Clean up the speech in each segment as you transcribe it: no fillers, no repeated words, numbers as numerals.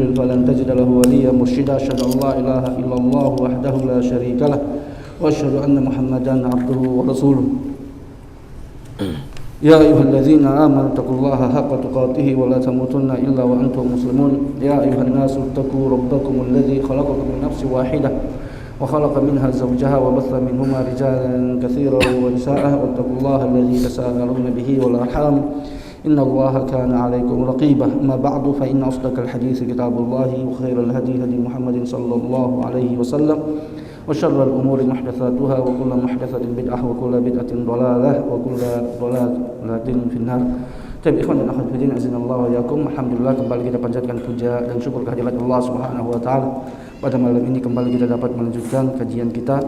يضلل فلن تجد له وليا مرشدا أشهد أن لا إله إلا الله وحده لا شريك له وأشهد أن محمدا عبده ورسوله يا أيها الذين آمنوا اتقوا الله حق تقاته ولا تموتن إلا وأنتم مسلمون يا أيها الناس اتقوا ربكم الذي خلقكم من نفس واحدة وخلق منها زوجها وبث منهما رجالا كثيرا ونساء واتقوا الله الذي تساءلون به والأرحام إن الله كان عليكم رقيبا أما بعد فإن أصدق الحديث كتاب الله وخير الهدي هدي محمد صلى الله عليه وسلم وشر الأمور محدثاتها وكل محدثة بدعة وكل بدعة ضلالة وكل ضلالة في النار. Baik ikhwan dan akhwat fillah azinallahu wa iyyakum. Alhamdulillah kembali kita panjatkan puja dan syukur kehadirat Allah Subhanahu wa taala. Pada malam ini kembali kita dapat melanjutkan kajian kita,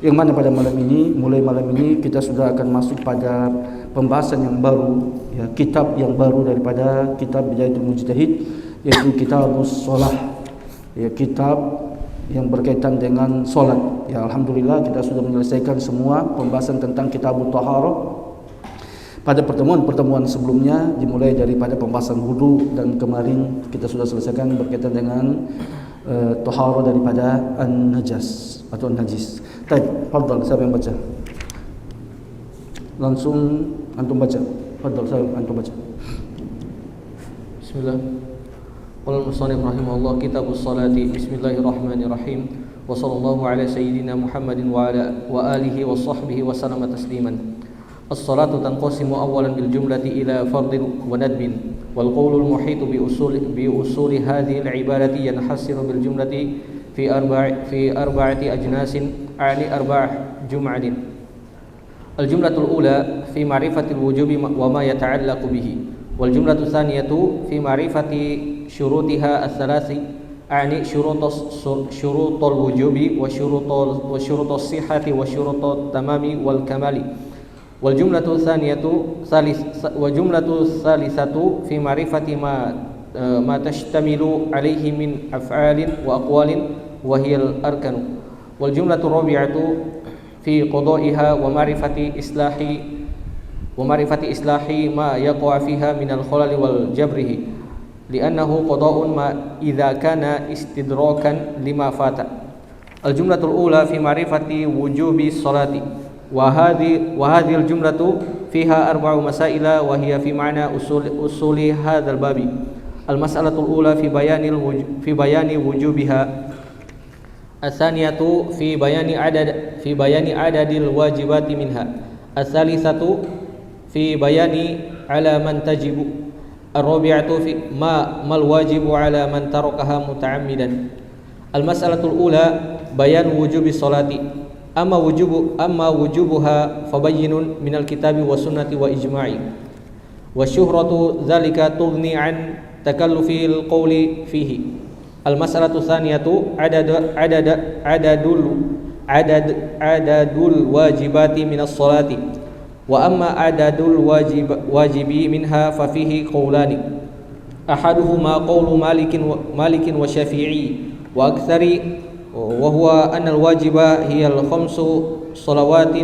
yang mana pada malam ini, mulai malam ini kita sudah akan masuk pada pembahasan yang baru, ya, kitab yang baru daripada kitab Bidayatul Mujtahid, yaitu Kitabus Shalah, ya, kitab yang berkaitan dengan solat. Ya, alhamdulillah kita sudah menyelesaikan semua pembahasan tentang Kitabut Taharah. Pada pertemuan sebelumnya dimulai daripada pembahasan wudu, dan kemarin kita sudah selesaikan berkaitan dengan taharah daripada an-najas atau najis. Baik, fadhal, siapa yang baca? Langsung antum baca. Fadhal, saya antum baca. Bismillah. Qala al-musannif rahimahullah kitabus salati. Bismillahirrahmanirrahim. Wa sallallahu ala sayyidina Muhammadin wa alihi wa sahbihi wa sallama tasliman. As-salatu tanqasimu awwalan bil jumlati ila fardin wa nadbin wal qawlu al-muhit bi usuli hadhihi al-ibadati yanhasiru bil jumlati fi arba'ati ajnasin a'ni arba' jum'atin. Al-jumlatul ula fi ma'rifatil wujubi wa ma yata'allaqu bihi wal jumlatul thaniyatu fi ma'rifati syurutiha ats-tsalasi a'ni syurutul wujubi wa syurutus sihhati wa syurutut tamami wal kamali. والجملة الثانية وجملة الثالثة في معرفة ما تشتمل عليه من أفعال وأقوال وهي الأركان والجملة الرابعة في قضائها ومعرفة إصلاح ما يقع فيها من الخلل والجبره لأنه قضاء ما إذا كان استدراكا لما فات. الجملة الأولى في معرفة وجوب الصلاة وهذه الجملة فيها أربع مسائل وهي في معنى أصول هذا الباب. المسألة الأولى في بيان وجوبها. الثانية في بيان عدد الواجبات منها. الثالثة في بيان على من تجب. الرابعة في ما الواجب على من تركها متعمدا. المسألة الأولى بيان وجوب الصلاة. أما وجوبها فبين من الكتاب والسنة وإجماع والشهرة ذلك تغني عن تكلف القول فيه. المسألة الثانية عدد الواجبات من الصلاة. وأما عدد الواجب منها ففيه قولان أحدهما قول مالك وشافعي وأكثر وهو أن الواجب هي الخمس صلوات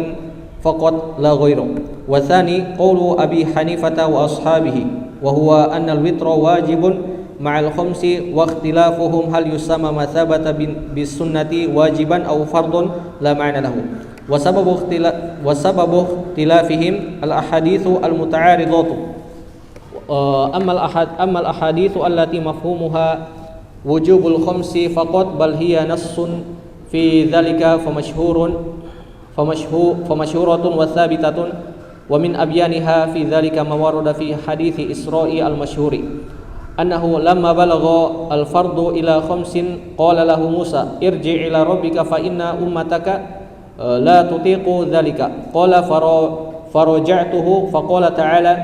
فقط لا غير. والثاني قول أبي حنيفة وأصحابه وهو أن الوتر واجب مع الخمس واختلافهم هل يسمى ما ثبت بالسنة واجبا أو فرض لا معنى له. وسبب اختلافهم الأحاديث المتعارضات. أما الأحاديث التي مفهومها وجوب الخمس فقط بل هي نص في ذلك فمشهورة وثابتة ومن أبيانها في ذلك ما ورد في حديث إسراء المشهور أنه لما بلغ الفرض إلى 5 قال له موسى ارجع إلى ربك فإن أمتك لا تطيق ذلك قال فرجعته فقال تعالى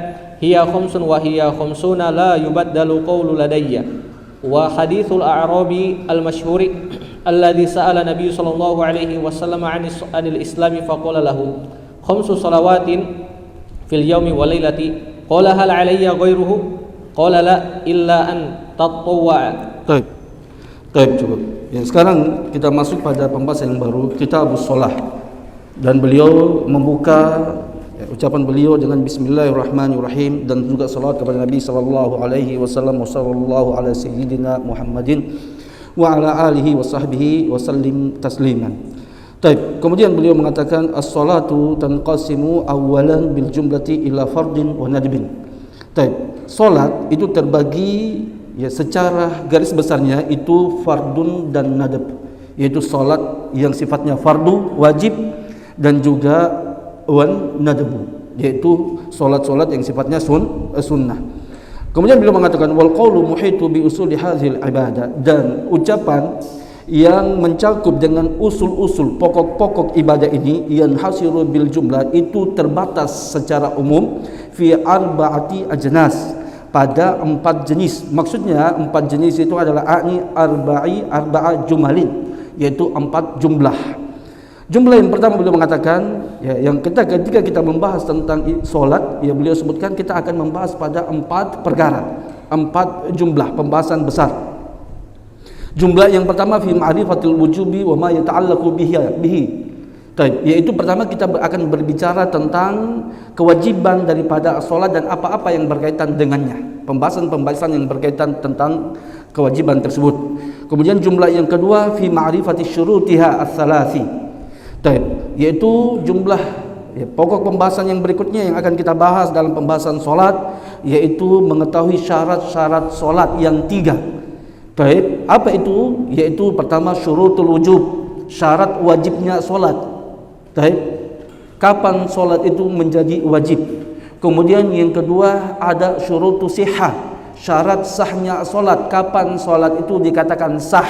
هي 5 وهي 50 لا يبدل قول لدي. وحديث الأعرابي المشهور الذي سأل النبي صلى الله عليه وسلم عن الإسلام فقال له 5 صلوات في اليوم والليلة قال هل علي غيره قال لا إلا أن تطوع. Baik, cukup. Ya, sekarang kita masuk pada pembahasan yang baru, Kitabus Shalah. Dan beliau membuka ucapan beliau dengan Bismillahirrahmanirrahim dan juga salawat kepada Nabi sallallahu alaihi wasallam wa sallallahu ala sayyidina Muhammadin wa ala alihi wa sahbihi wa sallim tasliman. Baik, kemudian beliau mengatakan as-salatu tanqasimu awalan bil jumlati ila fardin wa nadbin. Baik, salat itu terbagi ya secara garis besarnya itu fardun dan nadab, yaitu salat yang sifatnya fardu wajib dan juga wan nadabu, yaitu solat-solat yang sifatnya sunnah. Kemudian beliau mengatakan wal qawlu muhitu bi usuli hadhil ibadah, dan ucapan yang mencakup dengan usul-usul pokok-pokok ibadah ini yang hasiru bil jumlah itu terbatas secara umum fi arba'ati ajnas, pada 4 jenis. Maksudnya 4 jenis itu adalah arba'a jumalin, yaitu 4 jumlah. Jumlah yang pertama beliau mengatakan ya, yang ketika kita membahas tentang solat ya, beliau sebutkan kita akan membahas pada 4 perkara, 4 jumlah pembahasan besar. Jumlah yang pertama fi ma'rifatil wujubi wa ma yata'allaqu bihi. Yaitu pertama kita akan berbicara tentang kewajiban daripada solat dan apa-apa yang berkaitan dengannya, pembahasan yang berkaitan tentang kewajiban tersebut. Kemudian jumlah yang kedua fi ma'rifati syurutiha ats-tsalathi, yaitu jumlah ya, pokok pembahasan yang berikutnya yang akan kita bahas dalam pembahasan solat, yaitu mengetahui syarat-syarat solat yang 3. Apa itu? Yaitu pertama syurutul wujub, syarat wajibnya solat. Kapan solat itu menjadi wajib? Kemudian yang kedua ada syurutu sihah, syarat sahnya solat, kapan solat itu dikatakan sah.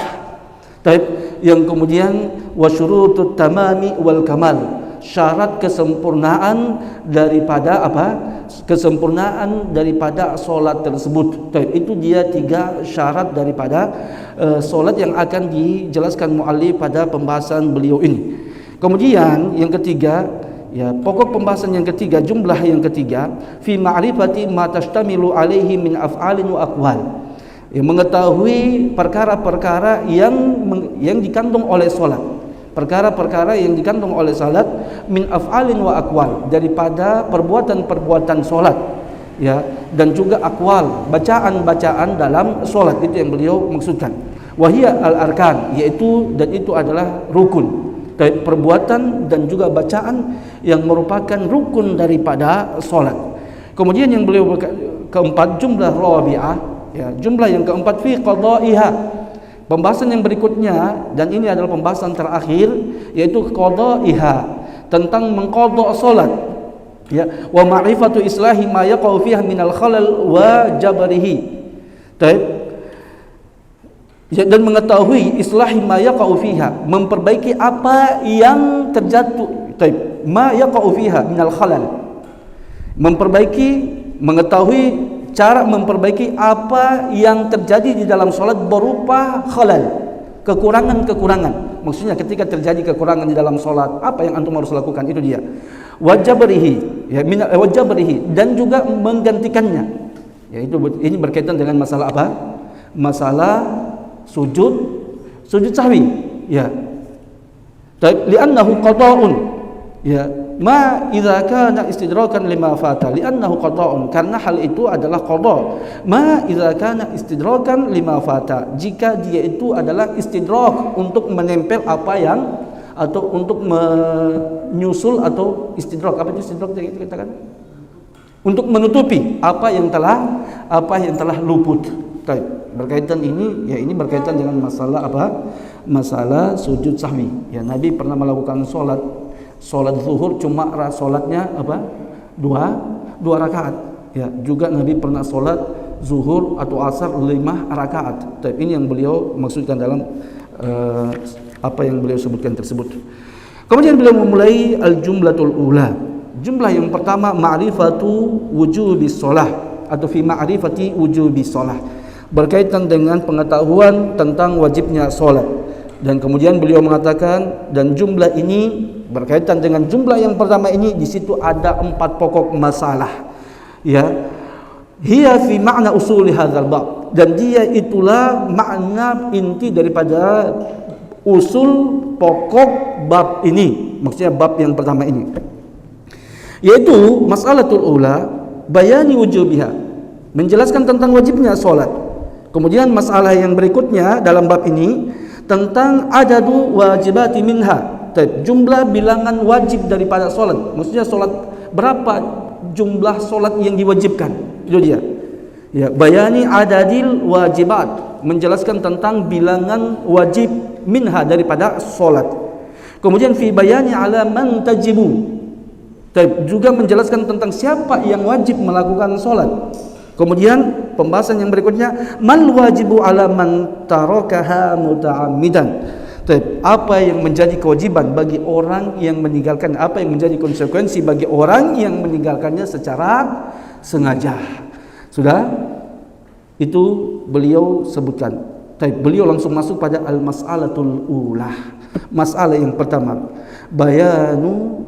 Yang kemudian wasyurutut tamami wal kamal, syarat kesempurnaan daripada apa? Kesempurnaan daripada solat tersebut. Itu dia 3 syarat daripada solat yang akan dijelaskan muallif pada pembahasan beliau ini. Kemudian yang ketiga ya, pokok pembahasan yang ketiga, jumlah yang ketiga fi ma'rifati ma tashtamilu alaihi min af'alin wa aqwal, ya, mengetahui perkara-perkara yang dikandung oleh salat, perkara-perkara yang dikandung oleh salat min af'alin wa aqwal, daripada perbuatan-perbuatan salat ya, dan juga aqwal, bacaan-bacaan dalam salat. Itu yang beliau maksudkan. Wahia al-arkan, yaitu dan itu adalah rukun, perbuatan dan juga bacaan yang merupakan rukun daripada salat. Kemudian yang beliau keempat, jumlah rabi'ah, ya, jumlah yang keempat fi qada'iha, pembahasan yang berikutnya, dan ini adalah pembahasan terakhir, yaitu qada'iha, tentang mengqada salat ya, wa ma'rifatu islahi ma yaqau fiha minal khalal wa jabrihi. Ya, dan mengetahui islahi ma yaqau fiha, memperbaiki apa yang terjatuh, ma yaqau fiha minal khalal, mengetahui cara memperbaiki apa yang terjadi di dalam solat berupa khalal, kekurangan-kekurangan. Maksudnya ketika terjadi kekurangan di dalam solat, apa yang antum harus lakukan, itu dia. Wajabrihi, ya, wajabrihi, dan juga menggantikannya. Ya, ini berkaitan dengan masalah apa? Masalah sujud sahwi. Ya. Li'annahu qada'un. Ya. Ma idza kana istidrakan lima fata, li'annahu qada'un, karena hal itu adalah qada'. Ma idza kana istidrakan lima fata, jika dia itu adalah istidrak, untuk menempel apa yang, atau untuk menyusul, atau istidrak, apa itu istidrak kita katakan? Untuk menutupi apa yang telah luput. Berkaitan ini, ya, ini berkaitan dengan masalah apa? Masalah sujud sahwi. Ya, Nabi pernah melakukan solat zuhur, cuma solatnya apa? Dua rakaat. Ya, juga Nabi pernah solat zuhur atau asar 5 rakaat. Ini yang beliau maksudkan dalam apa yang beliau sebutkan tersebut. Kemudian beliau memulai al-jumlatul ula. Jumlah yang pertama ma'rifatu wujubis shalah, atau fi ma'rifati wujubis shalah, berkaitan dengan pengetahuan tentang wajibnya salat. Dan kemudian beliau mengatakan, dan jumlah ini berkaitan dengan jumlah yang pertama ini, di situ ada 4 pokok masalah. Ya, hiya fi ma'na usuli hadzal bab, dan dia itulah makna inti daripada usul pokok bab ini, maksudnya bab yang pertama ini. yaitu mas'alatul ula bayani wujubiha, menjelaskan tentang wajibnya solat. Kemudian masalah yang berikutnya dalam bab ini tentang adadu wajibati minha, jumlah bilangan wajib daripada solat. Maksudnya solat berapa jumlah solat yang diwajibkan, itu dia. Ya, bayani adadil wajibat, menjelaskan tentang bilangan wajib minha daripada solat. Kemudian fi bayani ala man tajibu, juga menjelaskan tentang siapa yang wajib melakukan solat. Kemudian pembahasan yang berikutnya mal wajibu ala man tarakaha muta'ammidan, apa yang menjadi kewajiban bagi orang yang meninggalkan, apa yang menjadi konsekuensi bagi orang yang meninggalkannya secara sengaja. Sudah itu beliau sebutkan. Beliau langsung masuk pada al-mas'alatul ulah. Masalah yang pertama, bayanu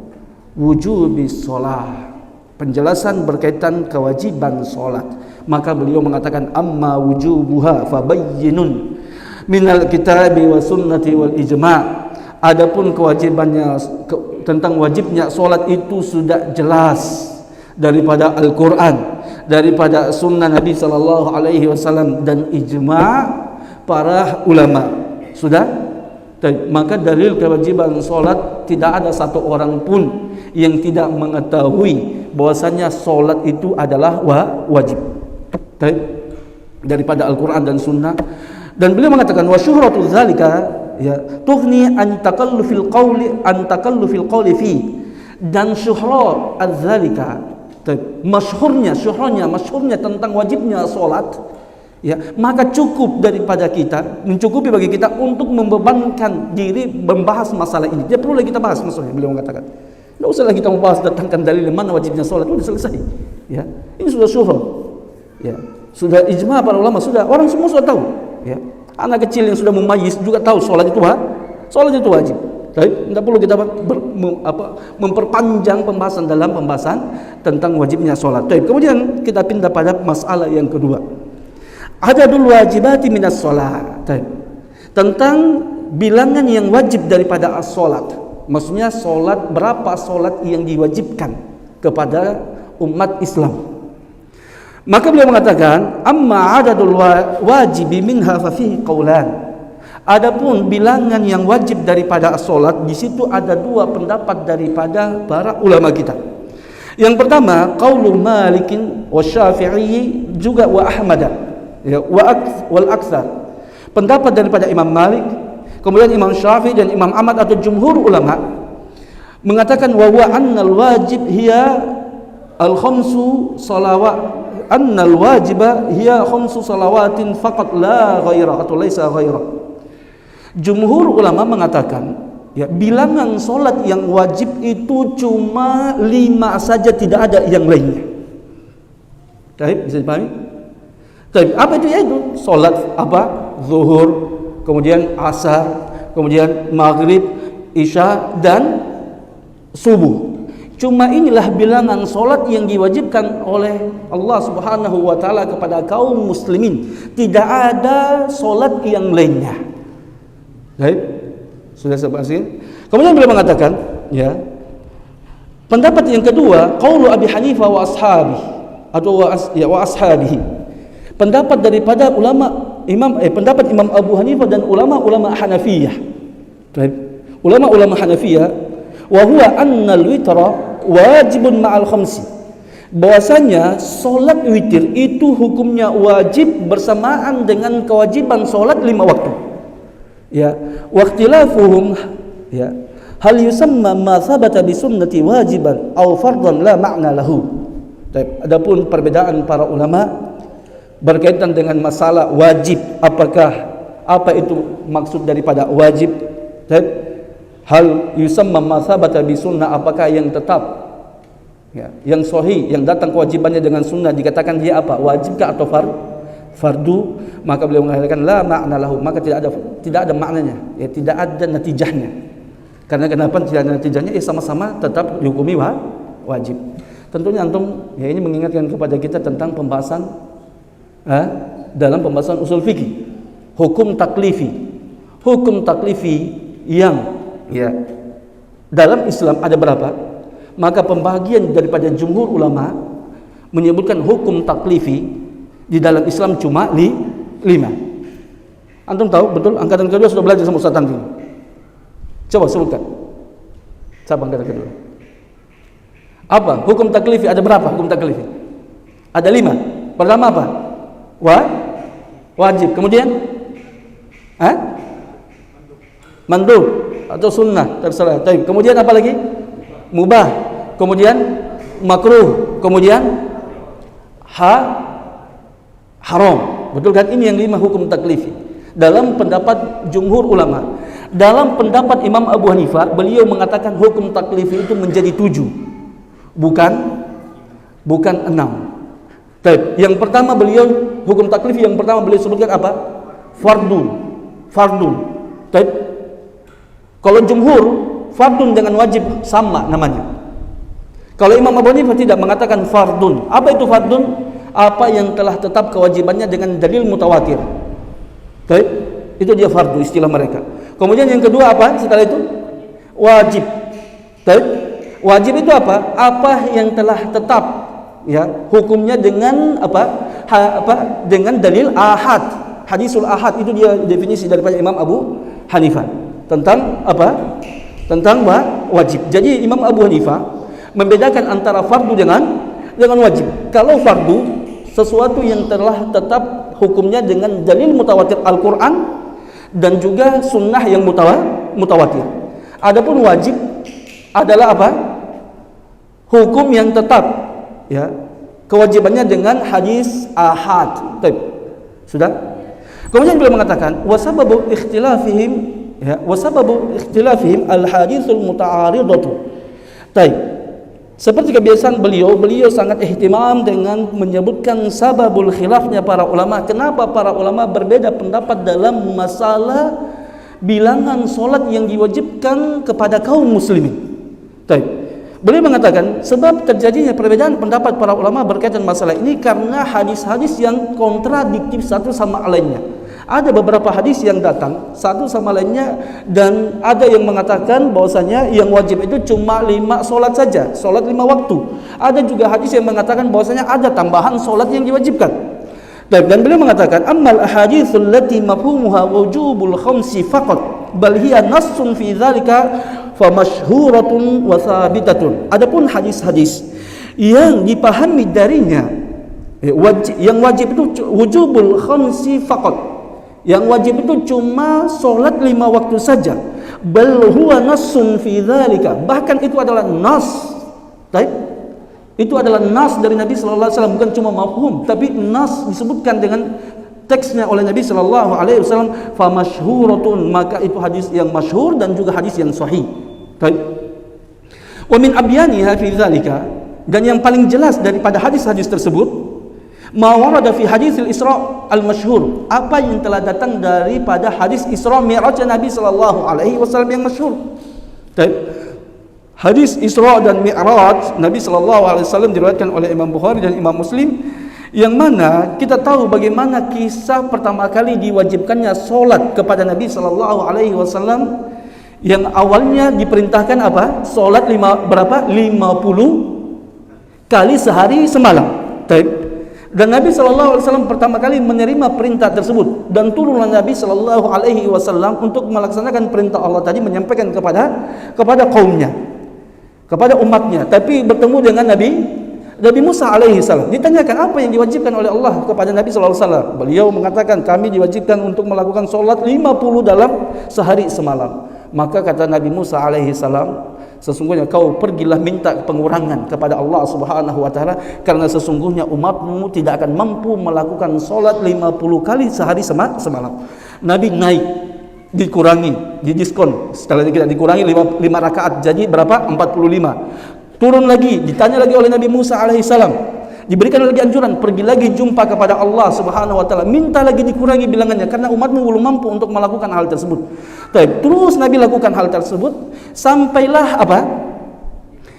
wujubi sholah, penjelasan berkaitan kewajiban solat. Maka beliau mengatakan amma wujubuha fabayyinun minal kitabi wa sunnati wal ijma'. Adapun kewajibannya tentang wajibnya solat itu sudah jelas daripada Al-Quran, daripada sunnah Nabi sallallahu alaihi wasallam dan ijma' para ulama. Sudah. Maka dalil kewajiban solat tidak ada satu orang pun yang tidak mengetahui bahwasanya solat itu adalah wajib daripada Al-Quran dan sunnah. Dan beliau mengatakan wa syuhratu dzalika ya tughni an takallufil qawli fi, dan syuhra adzalika, masyhurnya tentang wajibnya solat, ya, maka cukup daripada kita, mencukupi bagi kita untuk membebankan diri membahas masalah ini. Tidak perlu lagi kita bahas masalahnya. Beliau mengatakan tidak usah lagi kita membahas, datangkan dalil mana wajibnya solat, sudah selesai. Ya, ini sudah syuhra, ya, sudah ijma para ulama, sudah orang semua sudah tahu. Ya, anak kecil yang sudah memayis juga tahu solat itu wajib. Tidak perlu kita memperpanjang pembahasan dalam pembahasan tentang wajibnya solat. Kemudian kita pindah pada masalah yang kedua, adadul wajibati minas sholat, tentang bilangan yang wajib daripada as-sholat. Maksudnya sholat, berapa sholat yang diwajibkan kepada umat Islam. Maka beliau mengatakan amma adadul wajibi minha fa fihi qaulan. Adapun bilangan yang wajib daripada as-sholat, di situ ada dua pendapat daripada para ulama kita. Yang pertama qaulu Malikin wa Syafi'i juga wa Ahmad, ya, wal aktsar, pendapat daripada Imam Malik, kemudian Imam Syafi'i dan Imam Ahmad atau jumhur ulama mengatakan wa annal wajib hiya al khamsu salawat, annal wajiba hiya khamsu salawatin faqat la ghaira atau laisa ghaira. Jumhur ulama mengatakan, ya, bilangan solat yang wajib itu cuma 5 saja, tidak ada yang lainnya. Baik, bisa dipahami? Tapi apa itu? Yaitu solat apa? Zuhur, kemudian asar, kemudian maghrib, isya dan subuh. Cuma inilah bilangan solat yang diwajibkan oleh Allah Subhanahu wa taala kepada kaum muslimin. Tidak ada solat yang lainnya. Baik, sudah saya bahas. Kemudian beliau mengatakan, ya, pendapat yang kedua qaulu Abi Hanifah wa ashabihi atau wa ashabihi, pendapat daripada pendapat Imam Abu Hanifah dan ulama-ulama Hanafiyah. Baik, ulama-ulama Hanafiyah wa huwa annal witra wajibun ma'al khamsi, bahwasanya solat witir itu hukumnya wajib bersamaan dengan kewajiban solat 5 waktu. Ya, waqtilafuhum, ya, hal yusamma ma thabata bi sunnati wajiban aw fardhan la ma'na lahu. Adapun perbedaan para ulama berkaitan dengan masalah wajib, apakah apa itu maksud daripada wajib? Hal yusamma ma thabata bi sunnah, apakah yang tetap, ya, yang sahih, yang datang kewajibannya dengan sunnah dikatakan dia apa? Wajibkah atau fardu? Maka beliau mengatakan la ma'na lahu, maka tidak ada maknanya, ya, tidak ada natijahnya. Karena kenapa tidak ada natijahnya? Sama-sama tetap dihukumi wajib. Tentunya antum, ya, ini mengingatkan kepada kita tentang pembahasan dalam pembahasan usul fikih, hukum taklifi yang, ya, dalam Islam ada berapa? Maka pembagian daripada jumhur ulama menyebutkan hukum taklifi di dalam Islam cuma 5. Antum tahu betul angkatan kedua sudah belajar sama Ustaz Tanti. Coba sebutkan. Siapa angkatan kedua? Apa hukum taklifi? Ada berapa hukum taklifi? Ada 5. Pertama apa? Wajib. Kemudian mandub atau sunnah, terserah. Kemudian apa lagi? Mubah. Kemudian makruh. Kemudian haram. Betul kan? Ini yang 5 hukum taklifi dalam pendapat jumhur ulama. Dalam pendapat Imam Abu Hanifah, beliau mengatakan hukum taklifi itu menjadi 7, bukan 6. Yang pertama beliau hukum taklifi yang pertama beliau sebutkan apa? Fardun. Kalau jumhur, fardun dengan wajib sama namanya. Kalau Imam Abu Hanifah tidak mengatakan fardun. Apa itu fardun? Apa yang telah tetap kewajibannya dengan dalil mutawatir. Itu dia fardu istilah mereka. Kemudian yang kedua apa setelah itu? Wajib. Wajib itu apa? Apa yang telah tetap ya hukumnya dengan dengan dalil ahad. Hadisul ahad itu dia definisi daripada Imam Abu Hanifah tentang apa? Tentang wajib. Jadi Imam Abu Hanifah membedakan antara fardu dengan wajib. Kalau fardu sesuatu yang telah tetap hukumnya dengan dalil mutawatir Al-Quran dan juga sunnah yang mutawatir. Adapun wajib adalah apa? Hukum yang tetap ya kewajibannya dengan hadis ahad. Sudah? Kemudian beliau mengatakan wasababu ikhtilafihim al-hadithul muta'aridatu. Seperti kebiasaan beliau sangat ihtimam dengan menyebutkan sababul khilafnya para ulama. Kenapa para ulama berbeda pendapat dalam masalah bilangan solat yang diwajibkan kepada kaum muslimin. Beliau mengatakan sebab terjadinya perbedaan pendapat para ulama berkaitan masalah ini karena hadis-hadis yang kontradiktif satu sama lainnya. Ada beberapa hadis yang datang satu sama lainnya dan ada yang mengatakan bahwasanya yang wajib itu cuma 5 solat saja, solat 5 waktu. Ada juga hadis yang mengatakan bahwasanya ada tambahan solat yang diwajibkan. Dan beliau mengatakan ammal ahaditsul lati mafhumuha wujubul khamsi faqat bal hiya nassun fi dzalika famashhuratun wa thabitatun. Adapun hadis-hadis yang dipahami darinya yang wajib itu wujubul khamsi faqat. Yang wajib itu cuma solat 5 waktu saja. Bal huwa nassun fi dzalika. Bahkan itu adalah nas. Itu adalah nas dari Nabi sallallahu alaihi wasallam, bukan cuma mafhum, tapi nas disebutkan dengan teksnya oleh Nabi sallallahu alaihi wasallam fa masyhuratun, maka itu hadis yang masyhur dan juga hadis yang sahih. Wa min abyaniha fi dzalika, dan yang paling jelas daripada hadis-hadis tersebut ma warada fi hadisil Isra al-masyhur, apa yang telah datang daripada hadis Isra Mi'raj Nabi sallallahu alaihi wasallam yang masyhur. Hadis Isra dan Mi'raj Nabi sallallahu alaihi wasallam diriwayatkan oleh Imam Bukhari dan Imam Muslim, yang mana kita tahu bagaimana kisah pertama kali diwajibkannya solat kepada Nabi sallallahu alaihi wasallam, yang awalnya diperintahkan apa? Solat 50 kali sehari semalam. Dan Nabi sallallahu alaihi wasallam pertama kali menerima perintah tersebut dan turunlah Nabi sallallahu alaihi wasallam untuk melaksanakan perintah Allah tadi, menyampaikan kepada kaumnya, kepada umatnya. Tapi bertemu dengan Nabi Musa alaihi salam. Ditanyakan apa yang diwajibkan oleh Allah kepada Nabi sallallahu alaihi wasallam. Beliau mengatakan kami diwajibkan untuk melakukan salat 50 dalam sehari semalam. Maka kata Nabi Musa alaihi salam, sesungguhnya kau pergilah minta pengurangan kepada Allah Subhanahu wa taala, karena sesungguhnya umatmu tidak akan mampu melakukan salat 50 kali sehari semalam. Nabi naik, dikurangi, didiskon. Setelah kita dikurangi 5 rakaat jadi berapa? 45. Turun lagi, ditanya lagi oleh Nabi Musa alaihi salam. Diberikan lagi anjuran, pergi lagi jumpa kepada Allah Subhanahu wa taala, minta lagi dikurangi bilangannya karena umatmu belum mampu untuk melakukan hal tersebut. Terus Nabi lakukan hal tersebut sampailah apa?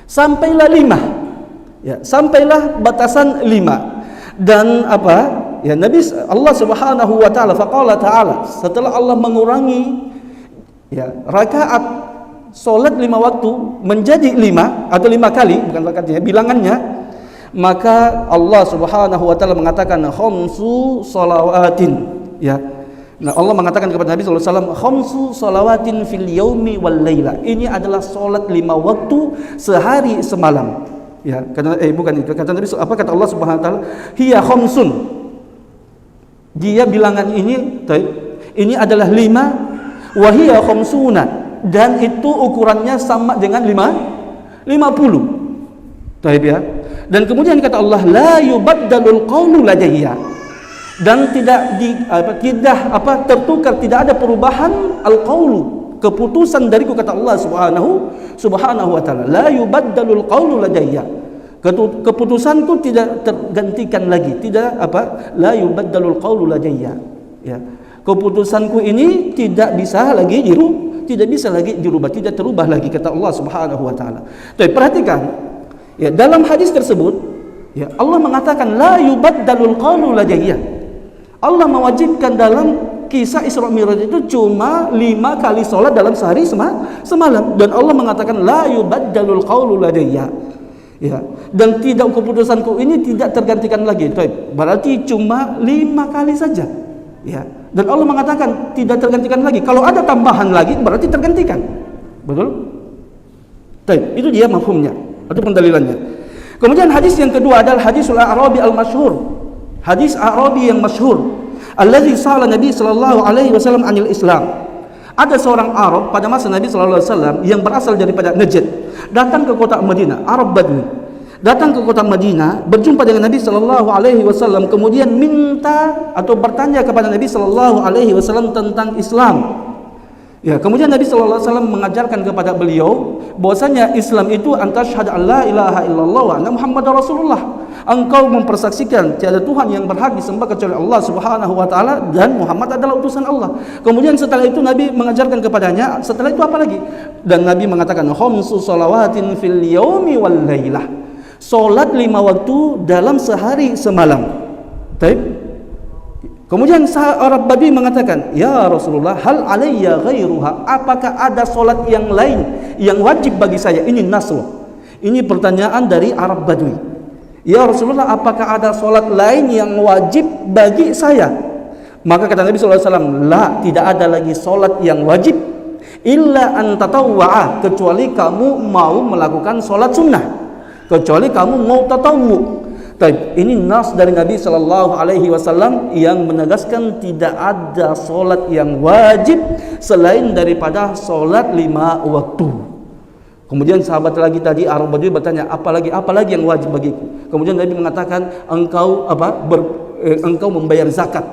Sampailah 5. Ya, sampailah batasan 5. Dan apa? Ya, Nabi Allah Subhanahu wa taala faqala ta'ala, setelah Allah mengurangi ya rakaat solat 5 waktu menjadi 5 atau 5 kali, bukan waktunya, bilangannya, maka Allah Subhanahu wa taala mengatakan khamsu shalawatin, ya. Nah, Allah mengatakan kepada Nabi sallallahu alaihi wasallam khamsu shalawatin fil yaumi wal laila. Ini adalah salat 5 waktu sehari semalam. Ya, bukan itu. Kata Nabi, apa kata Allah Subhanahu wa taala? Hiya khamsun. Dia bilangan ini adalah 5, wa hiya khamsuna, dan itu ukurannya sama dengan 50. Taib ya. Dan kemudian kata Allah, la yubaddalul qawlu ladayya, dan tidak tertukar, tidak ada perubahan al-qawlu, keputusan dariku, kata Allah subhanahu wa ta'ala. La yubaddalul qawlu ladayya, keputusanku tidak tergantikan lagi, la yubaddalul qawlu ladayya, ya. Keputusanku ini tidak bisa lagi dirubah, tidak terubah lagi, kata Allah Subhanahu wa ta'ala. Tapi perhatikan, ya, dalam hadis tersebut, ya, Allah mengatakan la yubaddalul qawlu ladayya. Allah mewajibkan dalam kisah Isra Mi'raj itu cuma 5 kali sholat dalam sehari semalam, dan Allah mengatakan la yubaddalul qawlu ladayya, ya, dan tidak, keputusanku ini tidak tergantikan lagi. Berarti cuma 5 kali saja, ya, dan Allah mengatakan tidak tergantikan lagi. Kalau ada tambahan lagi berarti tergantikan, betul? Itu dia mafhumnya atau pendalilannya. Kemudian hadis yang kedua adalah hadisul A'rabi al-masyhur. Hadis A'rabi yang masyhur, allazi sa'ala Nabi sallallahu alaihi wasallam anil Islam. Ada seorang Arab pada masa Nabi sallallahu alaihi wasallam yang berasal daripada Najd, datang ke kota Madinah, Arab Badui. Datang ke kota Madinah, berjumpa dengan Nabi sallallahu alaihi wasallam, kemudian minta atau bertanya kepada Nabi sallallahu alaihi wasallam tentang Islam. Ya, kemudian Nabi sallallahu alaihi wasallam mengajarkan kepada beliau bahwasanya Islam itu antashhadu an la ilaha illallah wa anna Muhammadar Rasulullah. Engkau mempersaksikan tiada Tuhan yang berhak disembah kecuali Allah Subhanahu wa taala, dan Muhammad adalah utusan Allah. Kemudian setelah itu Nabi mengajarkan kepadanya, setelah itu apa lagi? Dan Nabi mengatakan khamsu shalawatin fil yaumi wal lailah. Salat 5 waktu dalam sehari semalam. Baik. Kemudian Arab Badui mengatakan, ya Rasulullah, hal alayya ghairuha, apakah ada solat yang lain yang wajib bagi saya? Ini nasr, ini pertanyaan dari Arab Badui. Ya Rasulullah, apakah ada solat lain yang wajib bagi saya? Maka kata Nabi SAW, la, tidak ada lagi solat yang wajib, illa an tatawwa'a, kecuali kamu mau melakukan solat sunnah, kecuali kamu mau tatawwu. Ini nas dari Nabi sallallahu alaihi wasallam yang menegaskan tidak ada solat yang wajib selain daripada solat 5 waktu. Kemudian sahabat lagi tadi Arab Badui bertanya, apalagi yang wajib bagiku? Kemudian Nabi mengatakan, engkau membayar zakat.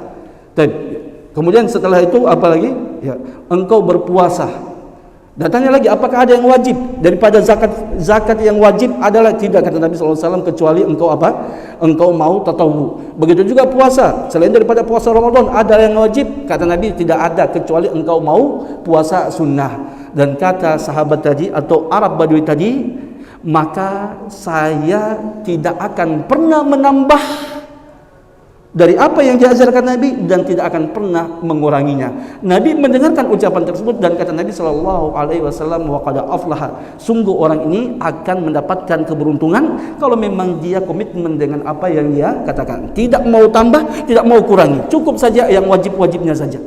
Kemudian setelah itu apalagi? Ya, engkau berpuasa. Datanya lagi, apakah ada yang wajib daripada zakat yang wajib? Adalah tidak, kata Nabi SAW, kecuali engkau mau tatawwu. Begitu juga puasa, selain daripada puasa Ramadan ada yang wajib, kata Nabi tidak ada kecuali engkau mau puasa sunnah. Dan kata sahabat tadi atau Arab Badui tadi, maka saya tidak akan pernah menambah dari apa yang diajarkan Nabi dan tidak akan pernah menguranginya. Nabi mendengarkan ucapan tersebut dan kata Nabi sallallahu alaihi wasallam, wa qad aflaha, sungguh orang ini akan mendapatkan keberuntungan kalau memang dia komitmen dengan apa yang dia katakan, tidak mau tambah, tidak mau kurangi, cukup saja yang wajib-wajibnya saja.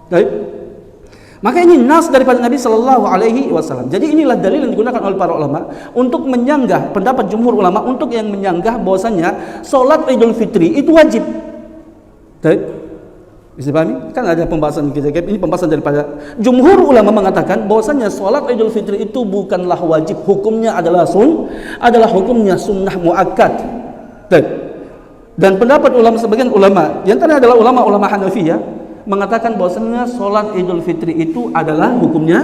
Baik. Maka ini nas daripada Nabi sallallahu alaihi wasallam. Jadi inilah dalil yang digunakan oleh para ulama untuk menyanggah pendapat jumhur ulama, untuk yang menyanggah bahwasanya salat Idul Fitri itu wajib. Baik. Bisa pahami? Kan ada pembahasan kita. Ini pembahasan daripada jumhur ulama mengatakan bahwasanya salat Idul Fitri itu bukanlah wajib, hukumnya adalah hukumnya sunnah muakkad. Baik. Dan pendapat ulama, sebagian ulama, yang tadi adalah ulama Hanafiyah, mengatakan bahwasanya salat Idul Fitri itu adalah hukumnya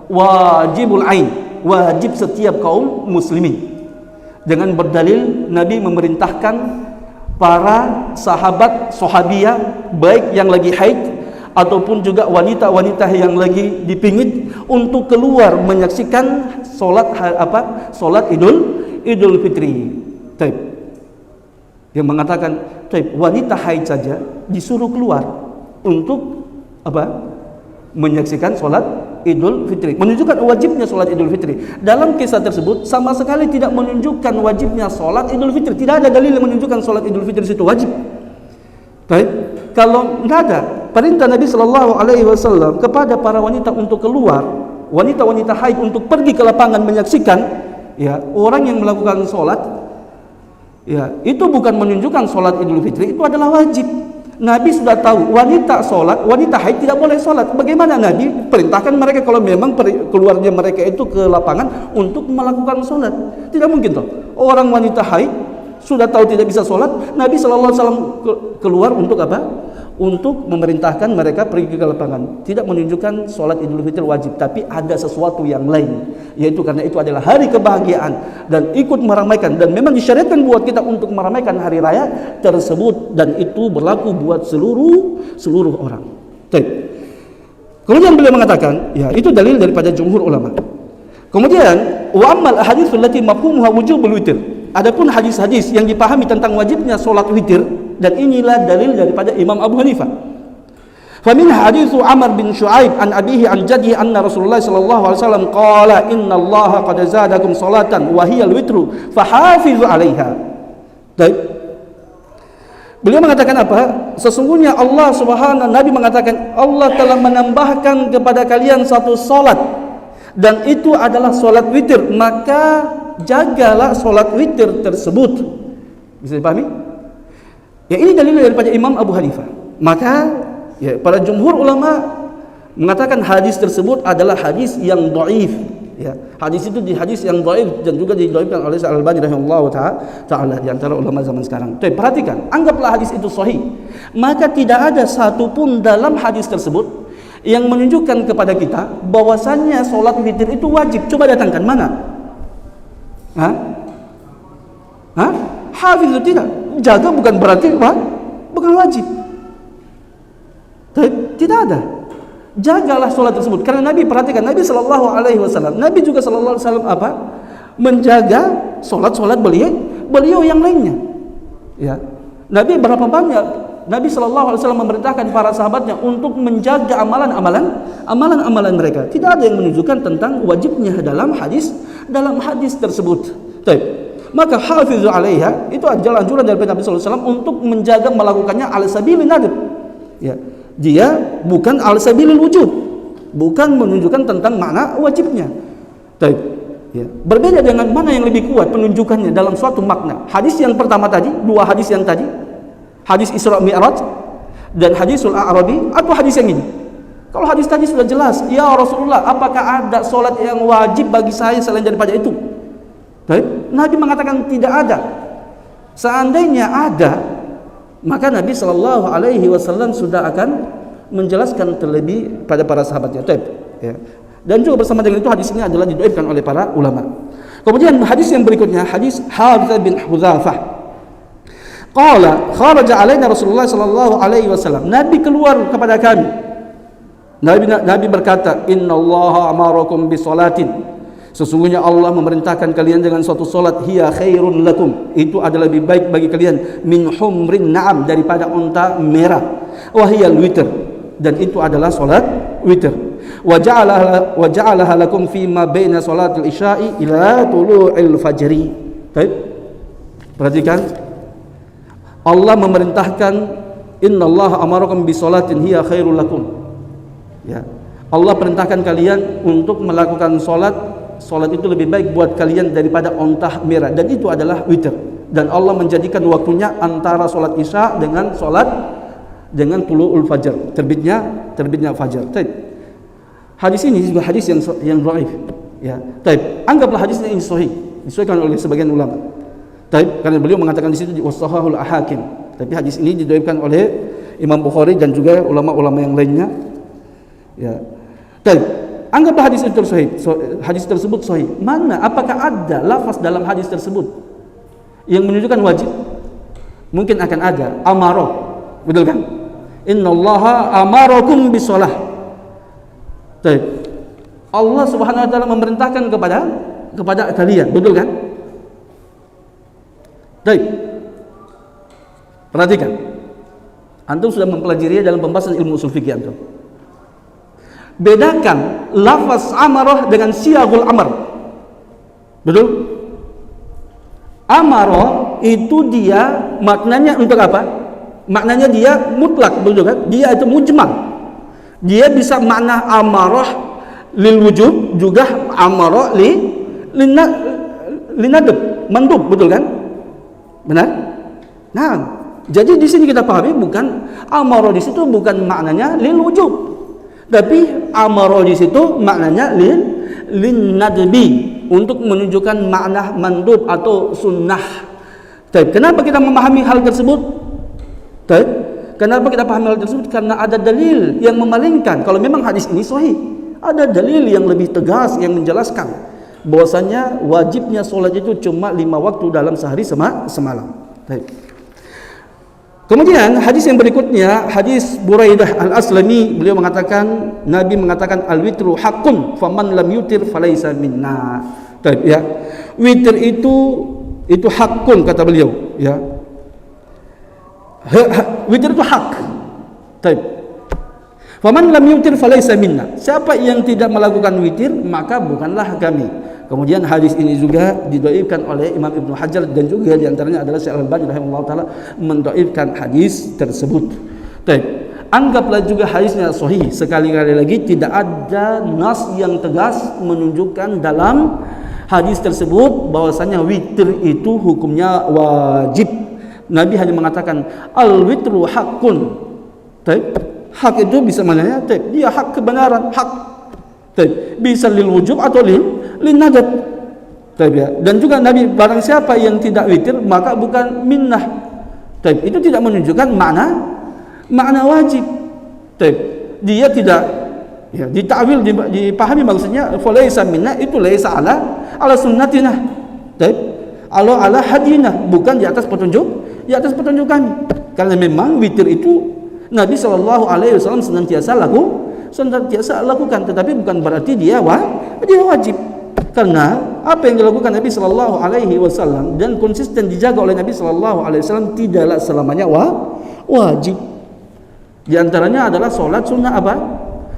wajibul ain, wajib setiap kaum muslimin, dengan berdalil Nabi memerintahkan para sahabiyah baik yang lagi haid ataupun juga wanita-wanita yang lagi dipingit untuk keluar menyaksikan salat Idul Fitri. Yang mengatakan wanita haid saja disuruh keluar untuk menyaksikan solat Idul Fitri, menunjukkan wajibnya solat Idul Fitri. Dalam kisah tersebut sama sekali tidak menunjukkan wajibnya solat Idul Fitri. Tidak ada dalil yang menunjukkan solat Idul Fitri itu wajib. Baik, kalau tidak ada perintah Nabi Shallallahu Alaihi Wasallam kepada para wanita untuk keluar, wanita-wanita haid untuk pergi ke lapangan menyaksikan, ya, orang yang melakukan solat, ya, itu bukan menunjukkan solat Idul Fitri itu adalah wajib. Nabi sudah tahu wanita solat, wanita haid tidak boleh solat. Bagaimana Nabi perintahkan mereka kalau memang keluarnya mereka itu ke lapangan untuk melakukan solat? Tidak mungkin toh. Orang wanita haid sudah tahu tidak bisa solat, Nabi Shallallahu Alaihi Wasallam keluar untuk apa? Untuk memerintahkan mereka pergi ke lapangan. Tidak menunjukkan solat Idul Fitri wajib, tapi ada sesuatu yang lain, yaitu karena itu adalah hari kebahagiaan dan ikut meramaikan, dan memang disyariatkan buat kita untuk meramaikan hari raya tersebut, dan itu berlaku buat seluruh orang. Kemudian beliau mengatakan, ya, itu dalil daripada jumhur ulama. Kemudian wa ammal ahaditsul lati mafhumuha wujubul witr. Adapun hadis-hadis yang dipahami tentang wajibnya solat witir, dan inilah dalil daripada Imam Abu Hanifah. Famin haditsu Amr bin Shu'aib an abihi an jaddihi anna Rasulullah sallallahu alaihi wasallam qala innallaha qad zadakum salatan wa hiya al-witru fahafizu 'alaiha. Baik. Beliau mengatakan apa? Sesungguhnya Allah Subhanahu, Nabi mengatakan Allah telah menambahkan kepada kalian satu salat, dan itu adalah salat witir, maka jagalah salat witir tersebut. Bisa dipahami? Ya, ini dalil daripada Imam Abu Hanifah. Maka ya, para jumhur ulama mengatakan hadis tersebut adalah hadis yang dhaif. Ya, hadis itu hadis yang dhaif dan juga didhaifkan oleh Al-Albani rahimahullahu taala di antara ulama zaman sekarang. Tapi perhatikan, anggaplah hadis itu sahih, maka tidak ada satupun dalam hadis tersebut yang menunjukkan kepada kita bahwasannya salat witir itu wajib. Coba datangkan mana? Hafiz itu tidak. Jaga bukan berarti bukan wajib. Tidak ada. Jagalah solat tersebut. Karena Nabi, perhatikan, Nabi Shallallahu Alaihi Wasallam, Nabi juga Shallallahu Alaihi Wasallam apa? Menjaga solat beliau yang lainnya. Ya, Nabi berapa banyak? Nabi Shallallahu Alaihi Wasallam memerintahkan para sahabatnya untuk menjaga amalan mereka. Tidak ada yang menunjukkan tentang wajibnya dalam hadis tersebut. Maka hafizu 'alaiha itu adalah anjuran dari Nabi sallallahu alaihi wasallam untuk menjaga melakukannya ala sabilin nadab. Ya, dia bukan ala sabilil wujub, bukan menunjukkan tentang makna wajibnya. Ya, berbeda dengan mana yang lebih kuat penunjukannya dalam suatu makna. Hadis yang pertama tadi, dua hadis yang tadi, hadis Isra Mi'raj dan hadisul A'rabi, atau hadis yang ini. Kalau hadis tadi sudah jelas, ya Rasulullah, apakah ada solat yang wajib bagi saya selain daripada itu? Nabi mengatakan tidak ada. Seandainya ada, maka Nabi Shallallahu Alaihi Wasallam sudah akan menjelaskan terlebih pada para sahabatnya. Ya. Dan juga bersama dengan itu hadis ini adalah didhaifkan oleh para ulama. Kemudian hadis yang berikutnya, hadis Harith bin Hudzafah. Qala kharaja alaina Rasulullah Shallallahu Alaihi Wasallam. Nabi keluar kepada kami. Nabi berkata, Innallaha amarakum bisolatin. Sesungguhnya Allah memerintahkan kalian dengan suatu solat, hiya khairun lakum, itu adalah lebih baik bagi kalian, min humrin na'am, daripada unta merah, wa hiya al-witr, dan itu adalah solat witr, wa ja'alaha lakum fi ma baina salatil isya'i ila tulu'il fajri. Baik, perhatikan, Allah memerintahkan, innallaha amarakum bisolatin hiya khairul lakum. Ya, Allah perintahkan kalian untuk melakukan solat itu lebih baik buat kalian daripada ontah merah, dan itu adalah witir. Dan Allah menjadikan waktunya antara solat isya dengan tulu'ul fajar, terbitnya fajar. Hadis ini juga hadis yang dhaif. Ya, anggaplah hadis ini sahih, disesuaikan oleh sebagian ulama. Karena beliau mengatakan di situ wasahahul hakim. Tapi hadis ini didhaifkan oleh Imam Bukhari dan juga ulama-ulama yang lainnya. Ya, anggaplah hadis itu sahih, hadis tersebut sahih. Mana? Apakah ada lafaz dalam hadis tersebut yang menunjukkan wajib? Mungkin akan ada amaro, betul kan? Innallaha amarakum bisolah. Allah Subhanahu wa taala memerintahkan kepada kalian, betul kan? Perhatikan. Antum sudah mempelajarinya dalam pembahasan ilmu ushul fikih antum. Bedakan lafaz amarah dengan siyagul amr. Betul? Amarah itu dia maknanya untuk apa? Maknanya dia mutlak, betul kan? Dia itu mujmal. Dia bisa makna amarah lil wujub, juga amarah linadab, mandub, betul kan? Benar? Nah, jadi di sini kita pahami bukan amarah di situ bukan maknanya lil wujub, tapi amarah di situ maknanya linadbi, untuk menunjukkan makna mandub atau sunnah. Kenapa kita memahami hal tersebut? Kenapa kita pahami hal tersebut? Karena ada dalil yang memalingkan. Kalau memang hadis ini sahih, ada dalil yang lebih tegas yang menjelaskan bahwasanya wajibnya solat itu cuma 5 waktu dalam sehari semalam. Kemudian hadis yang berikutnya, hadis Buraidah Al-Aslami, beliau mengatakan, Nabi mengatakan al-witru haqqun faman lam yutir falaisa minna. Ya. Witir itu haqqun kata beliau, ya. Witir itu hak. Faman lam yutir falaisa minna. Siapa yang tidak melakukan witir maka bukanlah kami. Kemudian hadis ini juga didhaifkan oleh Imam Ibnu Hajar, dan juga diantaranya adalah Syekh Al-Albani rahimahullah taala mendhaifkan hadis tersebut. Anggaplah juga hadisnya sahih. Sekali-kali lagi tidak ada nas yang tegas menunjukkan dalam hadis tersebut bahwasanya witir itu hukumnya wajib. Nabi hanya mengatakan al-witru haqqun. Hak itu bisa maknanya dia hak kebenaran, hak. Bisa lil wujub atau lin nadab. Dan juga Nabi, barang siapa yang tidak witir maka bukan minnah. Itu tidak menunjukkan makna wajib. Dia tidak, ya, ditakwil, dipahami maksudnya falaisa minna itu laisa ala sunnatina. Ala hadina, bukan di atas petunjuk kami. Karena memang witir itu Nabi SAW senantiasa lakukan, tetapi bukan berarti dia wajib. Karena apa yang dilakukan Nabi SAW dan konsisten dijaga oleh Nabi SAW tidaklah selamanya wajib. Di antaranya adalah solat sunnah apa?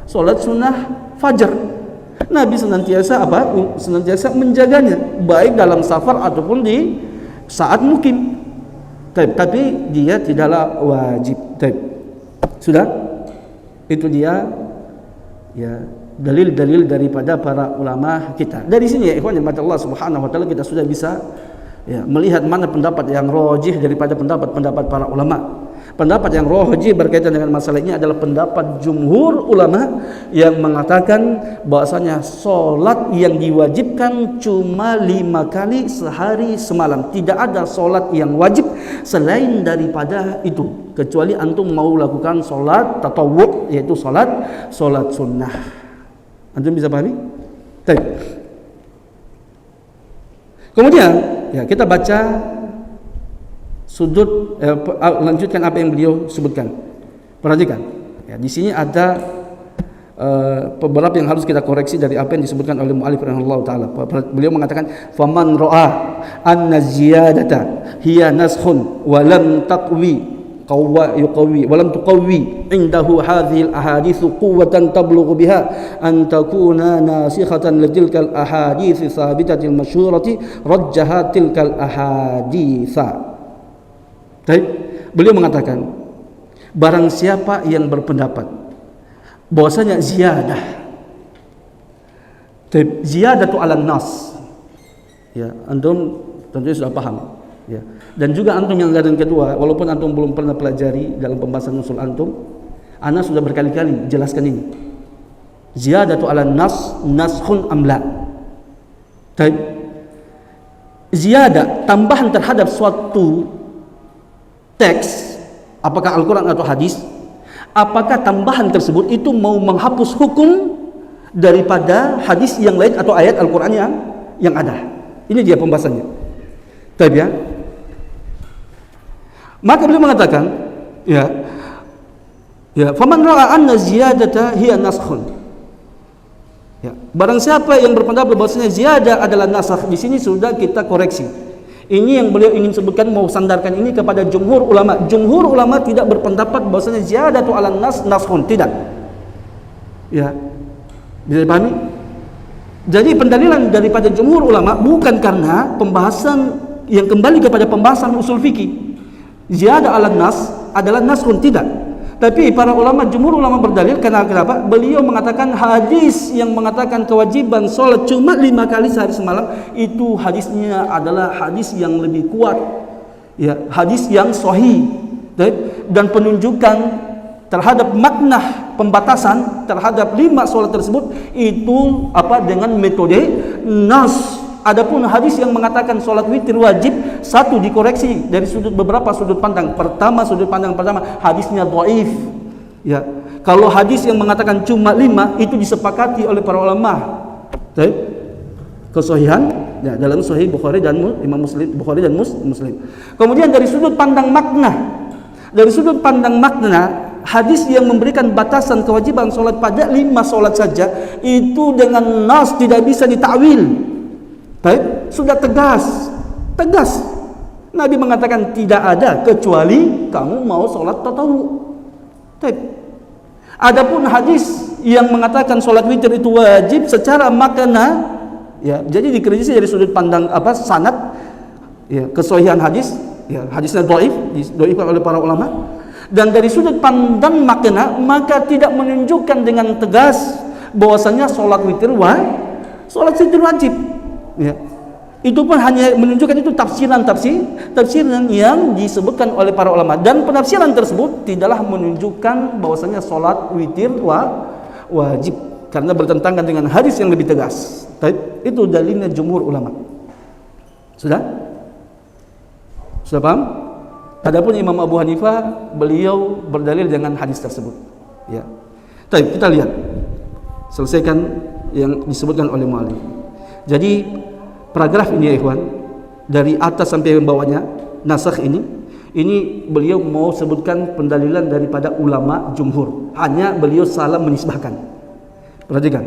Solat sunnah fajar. Nabi senantiasa menjaganya, baik dalam safar ataupun di saat mukim. Tapi dia tidaklah wajib. Sudah? Itu dia, ya, dalil-dalil daripada para ulama kita. Dari sini ya ikhwan yang mata Allah Subhanahu wa taala kita sudah bisa, ya, melihat mana pendapat yang rajih daripada pendapat para ulama. Pendapat yang rajih berkaitan dengan masalah ini adalah pendapat jumhur ulama yang mengatakan bahwasanya solat yang diwajibkan cuma 5 kali sehari semalam. Tidak ada solat yang wajib selain daripada itu, kecuali antum mau lakukan solat tatawwu, yaitu solat sunnah. Antum bisa pahami? Kemudian ya kita baca lanjutkan apa yang beliau sebutkan. Perhatikan, ya, di sini ada beberapa yang harus kita koreksi dari apa yang disebutkan oleh mu'allif rahimahullah taala. Beliau mengatakan faman ra'a anna ziyadata hiya naskhun wa lam taqwi yuqawi wa lam tuqawi indahu hadhihi al-ahadits quwwatan tablughu biha an takuna nasikhatan litilkal ahadits thabitatil masyhurati rajjaha tilkal ahaditsa. Beliau mengatakan barang siapa yang berpendapat bahwasanya ziyadatu ala nas, ya, antum tentunya sudah paham, ya. Dan juga antum yang gadang kedua, walaupun antum belum pernah pelajari dalam pembahasan usul antum, ana sudah berkali-kali jelaskan ini. Ziyadatu ala nas naskhun amla. Ziyadah, tambahan terhadap suatu teks, apakah Al-Quran atau hadis, apakah tambahan tersebut itu mau menghapus hukum daripada hadis yang lain atau ayat Al-Quran yang ada. Ini dia pembahasannya. Ya. Maka beliau mengatakan, ya, faman ra'a anna ziyadata hiya naskhun. Ya, barang siapa yang berpendapat bahwasanya ziyadah adalah nasakh, di sini sudah kita koreksi. Ini yang beliau ingin sebutkan, mau sandarkan ini kepada jumhur ulama. Jumhur ulama tidak berpendapat bahwasanya ziyadatu ala nas naskhun, tidak. Ya. Bisa dipahami? Jadi pendalilan daripada jumhur ulama bukan karena pembahasan yang kembali kepada pembahasan usul fikih. Ziyadah ala nas adalah naskhun, tidak. Tapi para ulama, jumhur ulama berdalil kenapa? Beliau mengatakan hadis yang mengatakan kewajiban sholat cuma 5 kali sehari semalam, itu hadisnya adalah hadis yang lebih kuat, ya, hadis yang sahih, dan penunjukan terhadap makna pembatasan terhadap 5 sholat tersebut itu dengan metode nas. Adapun hadis yang mengatakan sholat witir wajib, satu dikoreksi dari beberapa sudut pandang. Sudut pandang pertama, hadisnya dhaif. Ya, kalau hadis yang mengatakan cuma 5 itu disepakati oleh para ulama. Kesahihan ya, dalam Sahih Bukhari dan Imam Muslim, Bukhari dan Muslim. Kemudian dari sudut pandang makna, hadis yang memberikan batasan kewajiban sholat pada 5 sholat saja itu dengan nas tidak bisa ditakwil. Sudah tegas. Nabi mengatakan tidak ada kecuali kamu mau sholat tatawu. Adapun hadis yang mengatakan sholat witir itu wajib secara makna, ya, jadi dikritisi dari sudut pandang sanad, ya, kesahihan hadis, ya, hadisnya dhaifkan oleh para ulama. Dan dari sudut pandang makna, maka tidak menunjukkan dengan tegas bahwasanya sholat witir wajib. Ya. Itu pun hanya menunjukkan itu tafsiran yang disebutkan oleh para ulama, dan penafsiran tersebut tidaklah menunjukkan bahwasanya sholat witir wajib karena bertentangan dengan hadis yang lebih tegas. Itu dalilnya jumhur ulama. Sudah paham? Adapun Imam Abu Hanifah, beliau berdalil dengan hadis tersebut. Ya. Kita lihat, selesaikan yang disebutkan oleh mu'allif. Jadi paragraf ini ya ikhwan, dari atas sampai bawahnya nasakh ini beliau mau sebutkan pendalilan daripada ulama jumhur, hanya beliau salah menisbahkan. Perhatikan,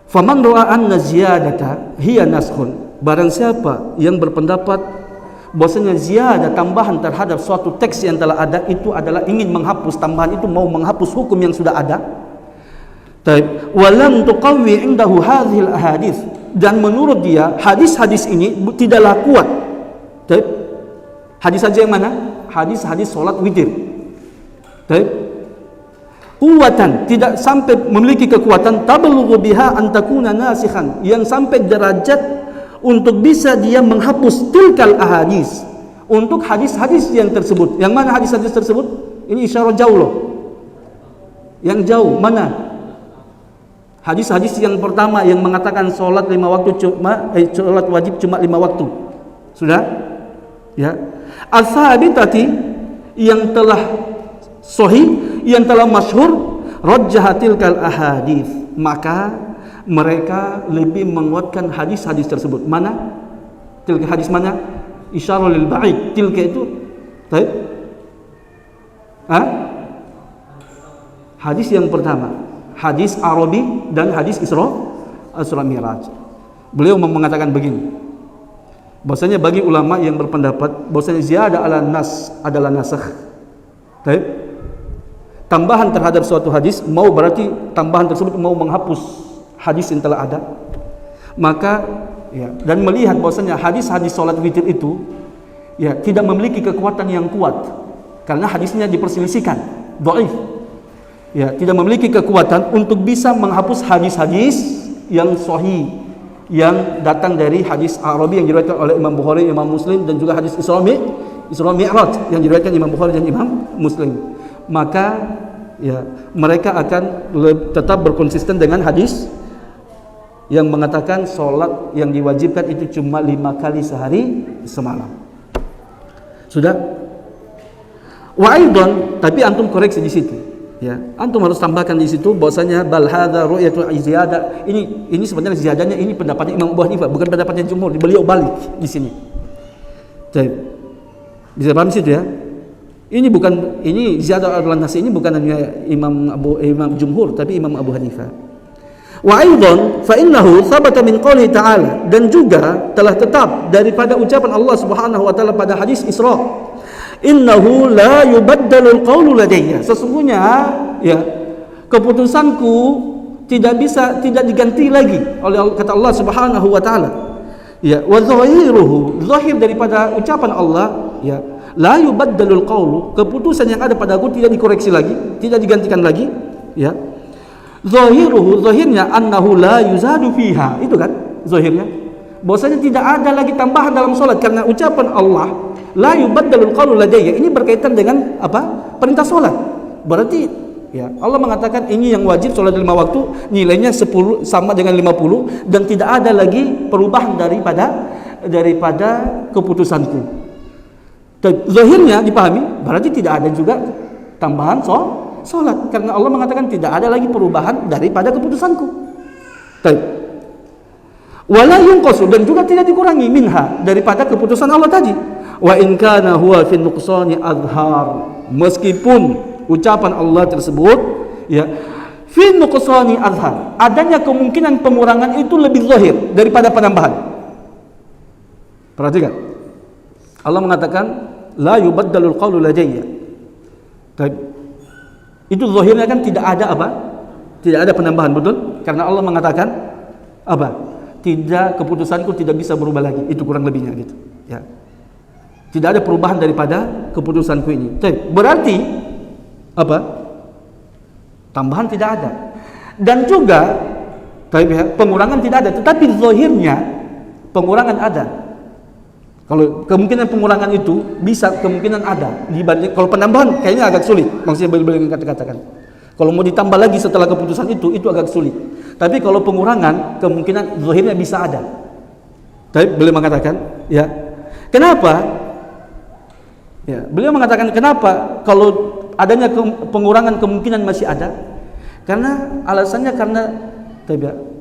faman ra'a anna ziyadata hiya naskhun, barang siapa yang berpendapat bahwasanya ziyadah, tambahan terhadap suatu teks yang telah ada, itu adalah ingin menghapus, tambahan itu mau menghapus hukum yang sudah ada. Walam tuqawwi indahu hadhil ahadits, dan menurut dia hadis-hadis ini tidaklah kuat. Hadis saja yang mana? Hadis-hadis solat witir. Kuwatan, tidak sampai memiliki kekuatan, tablughu biha an takuna nasikhan, yang sampai derajat untuk bisa dia menghapus tilkal ahadis, untuk hadis-hadis yang tersebut. Yang mana hadis-hadis tersebut? Ini isyarat jauh loh. Yang jauh mana? Hadis-hadis yang pertama yang mengatakan sholat 5 waktu sholat wajib cuma 5 waktu. Sudah? Ya. As-sabitati, yang telah sahih, yang telah masyhur, rajjahatil ahadits, maka mereka lebih menguatkan hadis-hadis tersebut. Mana? Tilka hadis mana? Isyarah lil ba'id. Tilka itu hadis yang pertama, hadis Arabi dan hadis Isra Mi'raj. Beliau mengatakan begini, bahwasanya bagi ulama yang berpendapat bahwasanya ziyadah ala nas adalah nasakh. Tambahan terhadap suatu hadis, mau berarti tambahan tersebut mau menghapus hadis yang telah ada. Maka ya, dan melihat bahwasanya hadis-hadis salat witir itu ya tidak memiliki kekuatan yang kuat karena hadisnya diperselisihkan, dhaif. Ya, tidak memiliki kekuatan untuk bisa menghapus hadis-hadis yang sahih yang datang dari hadis Arabi yang diriwayatkan oleh Imam Bukhari, Imam Muslim, dan juga hadis Isra Mi'raj yang diriwayatkan Imam Bukhari dan Imam Muslim. Maka ya mereka akan tetap berkonsisten dengan hadis yang mengatakan sholat yang diwajibkan itu cuma 5 kali sehari semalam. Sudah? Wa aidan, tapi antum koreksi di situ. Ya, antum harus tambahkan di situ bahwasanya bal hadza ru'yatul ziyadah. Ini sebenarnya ziyadahnya ini pendapatnya Imam Abu Hanifah, bukan pendapatnya jumhur. Beliau balik di sini. Jadi, bisa paham situ ya? Ini ziyadah al-nas ini bukan hanya Imam jumhur, tapi Imam Abu Hanifah. Wa aidan fa innahu thabata min qouli ta'ala, dan juga telah tetap daripada ucapan Allah Subhanahu wa taala pada hadis Isra, innahu la yubaddalul qawlu ladayya, sesungguhnya ya keputusanku tidak diganti lagi oleh kata Allah Subhanahu wa taala. Ya, wa zahiruhu, zahir daripada ucapan Allah, ya, la yubaddalul qawlu, keputusan yang ada padaku tidak dikoreksi lagi, tidak digantikan lagi, ya. Zahiruhu, zahirnya annahu la yuzadu fiha, itu kan zahirnya. Bahwasanya tidak ada lagi tambahan dalam salat karena ucapan Allah la yubaddalul qawlu ladayya, ini berkaitan dengan apa? Perintah salat. Berarti ya, Allah mengatakan ini yang wajib salat 5 waktu, nilainya 10 sama dengan 50 dan tidak ada lagi perubahan daripada keputusanku. Zahirnya dipahami, berarti tidak ada juga tambahan salat karena Allah mengatakan tidak ada lagi perubahan daripada keputusanku. Wala yunqasu, dan juga tidak dikurangi minha daripada keputusan Allah tadi. Wa in kana huwa fi nuqsani azhar, meskipun ucapan Allah tersebut ya fi nuqsani azhar, adanya kemungkinan pengurangan itu lebih zahir daripada penambahan. Perhatikan, Allah mengatakan la yubaddalul qawlu ladayya. Itu zahirnya kan tidak ada apa? Tidak ada penambahan, betul? Karena Allah mengatakan apa? Tidak, keputusanku tidak bisa berubah lagi. Itu kurang lebihnya gitu, ya. Tidak ada perubahan daripada keputusanku ini. Berarti apa? Tambahan tidak ada. Dan juga pengurangan tidak ada, tetapi zahirnya pengurangan ada. Kalau kemungkinan pengurangan itu bisa kemungkinan ada dibanding, kalau penambahan kayaknya agak sulit. Maksudnya beliau katakan, kalau mau ditambah lagi setelah keputusan itu agak sulit. Tapi kalau pengurangan kemungkinan zahirnya bisa ada. Tapi beliau mengatakan, ya, kenapa? Ya, beliau mengatakan kenapa kalau adanya pengurangan kemungkinan masih ada? Karena alasannya karena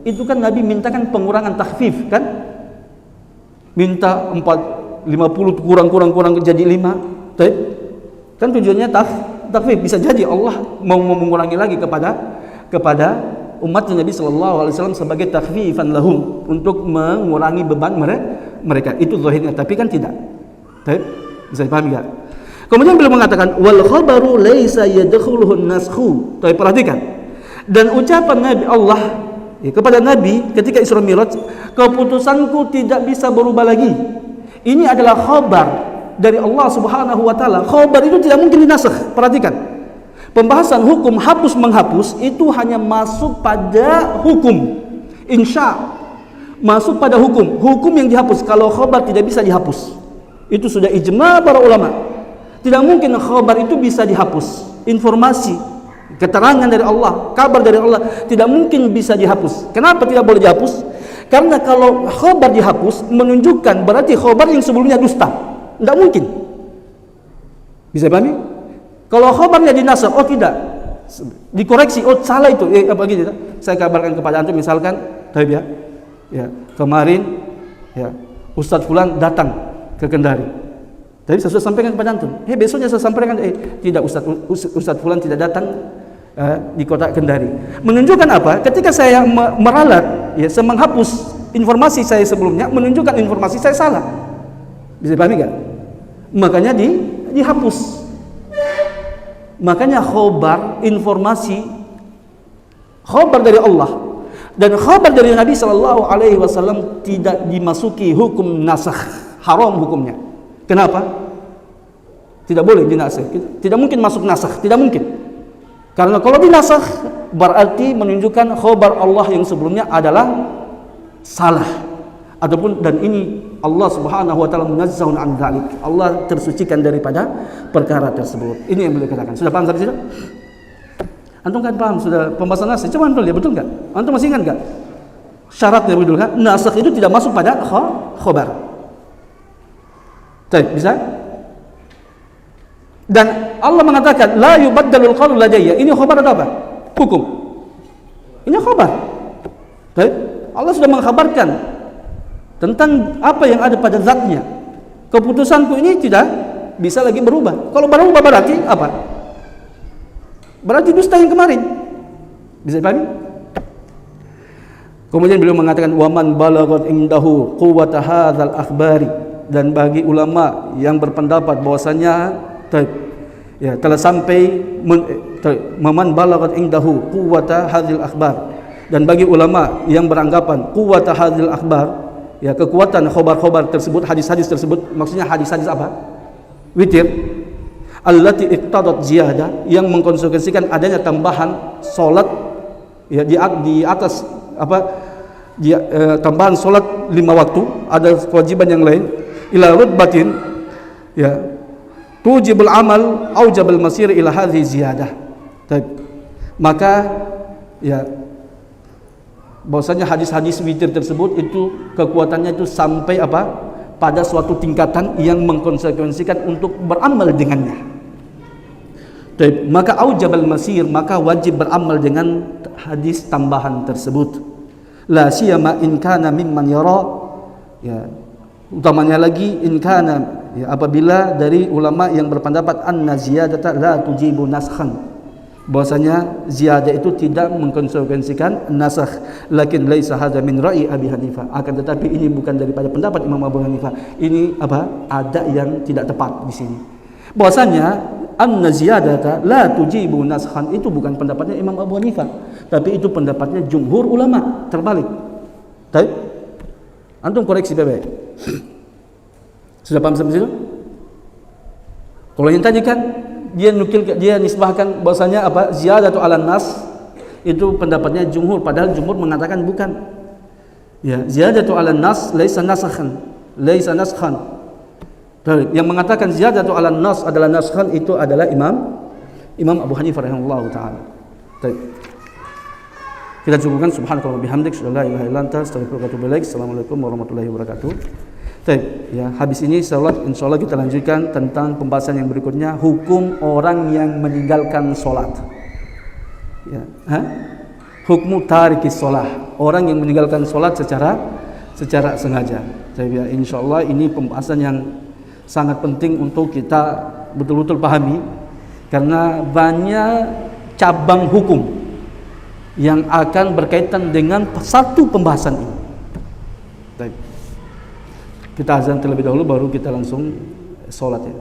itu kan Nabi mintakan pengurangan takhfif kan? Minta 50 kurang jadi 5. Kan tujuannya takhfif, bisa jadi Allah mau mengurangi lagi kepada umatnya Nabi sallallahu alaihi wasallam sebagai takhfifan lahum, untuk mengurangi beban mereka. Itu zahirnya, tapi kan tidak. Bisa dipahami enggak? Kemudian beliau mengatakan wal khabaru laisa yadkhuluhu an-naskhu. Perhatikan. Dan ucapan Nabi Allah kepada Nabi ketika Isra Mi'raj, keputusanku tidak bisa berubah lagi. Ini adalah khabar dari Allah Subhanahu wa taala. Khabar itu tidak mungkin dinasakh. Perhatikan. Pembahasan hukum hapus menghapus itu hanya masuk pada hukum. Insya masuk pada hukum. Hukum yang dihapus. Kalau khabar tidak bisa dihapus. Itu sudah ijma para ulama. Tidak mungkin khabar itu bisa dihapus. Informasi, keterangan dari Allah, kabar dari Allah tidak mungkin bisa dihapus. Kenapa tidak boleh dihapus? Karena kalau khabar dihapus menunjukkan berarti khabar yang sebelumnya dusta. Tidak mungkin. Bisa pahami? Kalau khabarnya dinasakh, oh tidak, dikoreksi, oh salah itu, apa gitu? Saya kabarkan kepada antum misalkan, ya, kemarin, ya, Ustadz Fulan datang ke Kendari. Tapi saya sudah sampaikan kepada antum. Besoknya saya sampaikan, tidak, Ustadz Fulan tidak datang di kota Kendari. Menunjukkan apa? Ketika saya meralat, ya, saya menghapus informasi saya sebelumnya, menunjukkan informasi saya salah. Bisa dipahami nggak? Makanya dihapus. Makanya khobar, informasi, khobar dari Allah dan khobar dari Nabi Sallallahu Alaihi Wasallam tidak dimasuki hukum nasakh, haram hukumnya. Kenapa? Tidak boleh dinasakh, tidak mungkin masuk nasakh, tidak mungkin. Karena kalau dinasakh berarti menunjukkan khobar Allah yang sebelumnya adalah salah, ataupun dan ini Allah Subhanahu wa taala munazzahun an dzalik. Allah tersucikan daripada perkara tersebut. Ini yang beliau katakan. Sudah paham sampai situ? Antum kan paham sudah pembahasan nasakh. Coba antum lihat, betul enggak? Antum masih ingat enggak? Syaratnya betul kan? Nasakh itu tidak masuk pada khabar. Baik, bisa? Dan Allah mengatakan la yubaddalul qawlu ladayya. Ini khabar atau apa? Hukum. Ini khabar. Baik, Allah sudah mengkhabarkan tentang apa yang ada pada zatnya. Keputusanku ini tidak bisa lagi berubah. Kalau berubah berarti apa? Berarti dusta yang kemarin. Bisa dipahami? Kemudian beliau mengatakan waman balaghat indahu quwwata hadzal akhbari, dan bagi ulama yang berpendapat bahwasanya telah sampai man balaghat indahu quwwata hadzal akhbar, Dan bagi ulama yang beranggapan quwwat hadhil akhbar, ya kekuatan khabar-khabar tersebut, hadis-hadis tersebut, maksudnya hadis-hadis apa? Witir. Allati iqtadat ziyadah, yang mengkonsekuensikan adanya tambahan salat ya di atas apa? Tambahan salat 5 waktu, ada kewajiban yang lain, ila rutbatin ya tujibul amal aujabal masir ila hadhihi ziyadah. Maka ya bahwasanya hadis-hadis witir tersebut itu kekuatannya itu sampai apa? Pada suatu tingkatan yang mengkonsekuensikan untuk beramal dengannya. Maka aujabal masir, maka wajib beramal dengan hadis tambahan tersebut. La siyama in kana mimman yara, ya utamanya lagi in kana, ya apabila dari ulama yang berpendapat anna ziyadata la tujibu naskhan, bahwasanya ziyadah itu tidak mengkonsekuensikan nasakh. Lakin laisa hadza min ra'i Abi Hanifah, akan tetapi ini bukan daripada pendapat Imam Abu Hanifah. Ini apa? Ada yang tidak tepat di sini. Bahwasanya anna ziyadata la tujibu naskhan itu bukan pendapatnya Imam Abu Hanifah, tapi itu pendapatnya jumhur ulama, terbalik. Baik? Antum koreksi baik-baik. Sudah paham sampai situ? Kalau yang tadi kan dia nisbahkan bahwasanya apa? Ziyadatu 'alan nas itu pendapatnya jumhur, padahal jumhur mengatakan bukan. Ya, ziyadatu 'alan nas laisa nasakhan, laisa naskhan. Yang mengatakan ziyadatu 'alan nas adalah naskhan itu adalah Imam Abu Hanifah rahimahullahu taala. Baik. Kita cukupkan subhanallahi wa bihamdik, la ilaha illa anta, astaghfiruka wa atubu ilaik. Assalamualaikum warahmatullahi wabarakatuh. Baik, ya habis ini insyaallah kita lanjutkan tentang pembahasan yang berikutnya, hukum orang yang meninggalkan salat. Ya, hukmu tarikis shalah, orang yang meninggalkan salat secara sengaja. Jadi ya, insyaallah ini pembahasan yang sangat penting untuk kita betul-betul pahami, karena banyak cabang hukum yang akan berkaitan dengan satu pembahasan ini. Baik. Kita azan terlebih dahulu baru kita langsung sholat ya.